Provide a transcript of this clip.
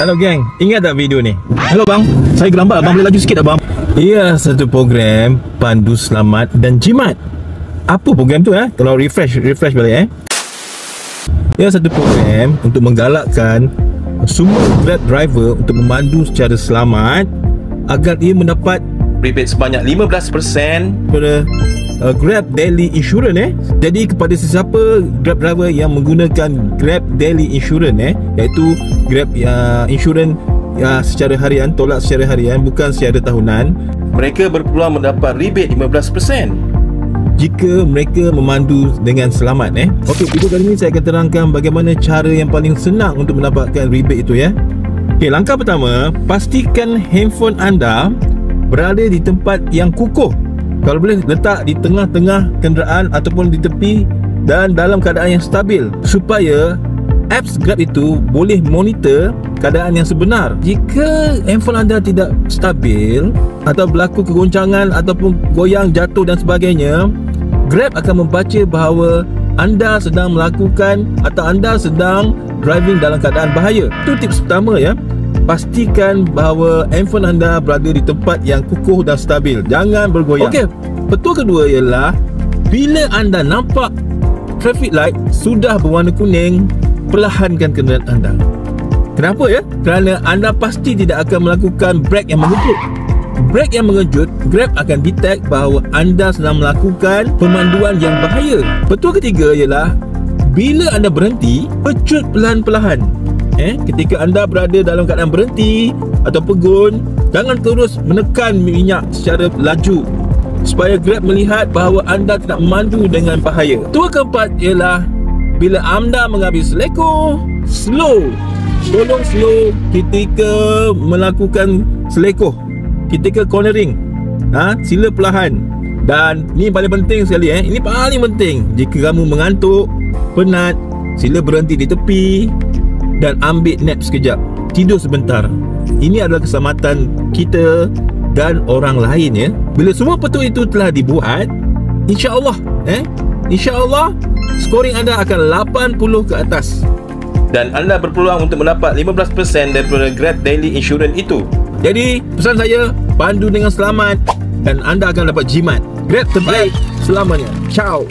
Hello geng, ingat tak video ni? Hello bang, saya gelambat, abang boleh laju sikit tak bang? Ia satu program pandu selamat dan jimat. Apa program tu Kalau refresh balik Ia satu program untuk menggalakkan semua Grab driver untuk memandu secara selamat agar ia mendapat rebate sebanyak 15% pada Grab Daily Insurance Jadi kepada sesiapa Grab driver yang menggunakan Grab Daily Insurance iaitu Grab Insurance secara harian, tolak secara harian bukan secara tahunan, mereka berpeluang mendapat rebate 15% jika mereka memandu dengan selamat Okey, video kali ini saya akan terangkan bagaimana cara yang paling senang untuk mendapatkan rebate itu Okey, langkah pertama, pastikan handphone anda berada di tempat yang kukuh. Kalau boleh letak di tengah-tengah kenderaan ataupun di tepi dan dalam keadaan yang stabil supaya apps Grab itu boleh monitor keadaan yang sebenar. Jika handphone anda tidak stabil atau berlaku kegoncangan ataupun goyang, jatuh dan sebagainya, Grab akan membaca bahawa anda sedang melakukan atau anda sedang driving dalam keadaan bahaya. Itu tips pertama Pastikan bahawa handphone anda berada di tempat yang kukuh dan stabil. Jangan bergoyang. Okey, betul kedua ialah bila anda nampak traffic light sudah berwarna kuning, perlahankan kenderaan anda. Kenapa Kerana anda pasti tidak akan melakukan brake yang mengejut. Brake yang mengejut, Grab akan detect bahawa anda sedang melakukan pemanduan yang bahaya. Betul ketiga ialah bila anda berhenti, pecut perlahan-perlahan. Ketika anda berada dalam keadaan berhenti atau pegun, jangan terus menekan minyak secara laju supaya Grab melihat bahawa anda tidak memandu dengan bahaya. Tua keempat ialah bila anda mengambil seleko, slow. Tolong slow ketika melakukan seleko, ketika cornering. Sila perlahan. Dan ni paling penting sekali ini paling penting. Jika kamu mengantuk, penat, sila berhenti di tepi dan ambil nap sekejap, tidur sebentar. Ini adalah keselamatan kita dan orang lain Bila semua petunjuk itu telah dibuat, insya-Allah insya-Allah scoring anda akan 80 ke atas dan anda berpeluang untuk mendapat 15% daripada Grab Daily Insurance itu. Jadi pesan saya, pandu dengan selamat dan anda akan dapat jimat. Grab terbaik selamanya. Ciao.